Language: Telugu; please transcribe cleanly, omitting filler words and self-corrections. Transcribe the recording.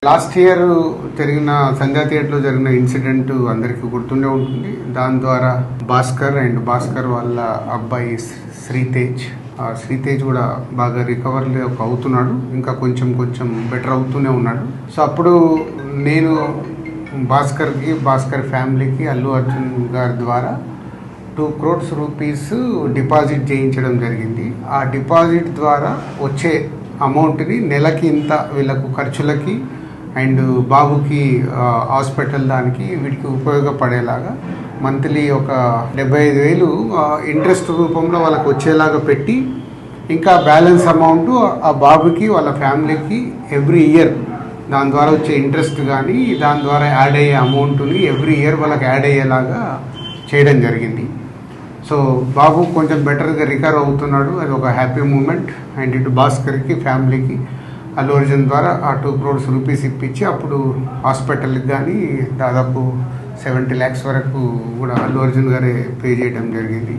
లాస్ట్ ఇయర్ జరిగిన సంధ్యా థియేటర్లో జరిగిన ఇన్సిడెంట్ అందరికీ గుర్తుండే ఉంటుంది. దాని ద్వారా భాస్కర్ వాళ్ళ అబ్బాయి శ్రీతేజ్ కూడా బాగా రికవర్ అవుతున్నాడు. ఇంకా కొంచెం బెటర్ అవుతూనే ఉన్నాడు. సో అప్పుడు నేను భాస్కర్ ఫ్యామిలీకి అల్లు అర్జున్ గారి ద్వారా 2 crores రూపీస్ డిపాజిట్ చేయించడం జరిగింది. ఆ డిపాజిట్ ద్వారా వచ్చే అమౌంట్ని నెలకి ఇంత వీళ్ళకు ఖర్చులకి అండ్ బాబుకి హాస్పిటల్ దానికి వీటికి ఉపయోగపడేలాగా మంత్లీ ఒక 75,000 ఇంట్రెస్ట్ రూపంలో వాళ్ళకి వచ్చేలాగా పెట్టి, ఇంకా బ్యాలెన్స్ అమౌంట్ ఆ బాబుకి వాళ్ళ ఫ్యామిలీకి ఎవ్రీ ఇయర్ దాని ద్వారా వచ్చే ఇంట్రెస్ట్ కానీ దాని ద్వారా యాడ్ అయ్యే అమౌంట్ని ఎవ్రీ ఇయర్ వాళ్ళకి యాడ్ అయ్యేలాగా చేయడం జరిగింది. సో బాబు కొంచెం బెటర్గా రికవర్ అవుతున్నాడు. అది ఒక హ్యాపీ మూమెంట్. అండ్ ఇటు భాస్కర్కి ఫ్యామిలీకి అల్లు అర్జున్ ద్వారా ఆ 2 crores రూపీస్ ఇప్పించి అప్పుడు హాస్పిటల్కి కానీ దాదాపు 70 lakhs వరకు కూడా అల్లు అర్జున్ గారే పే చేయడం జరిగింది.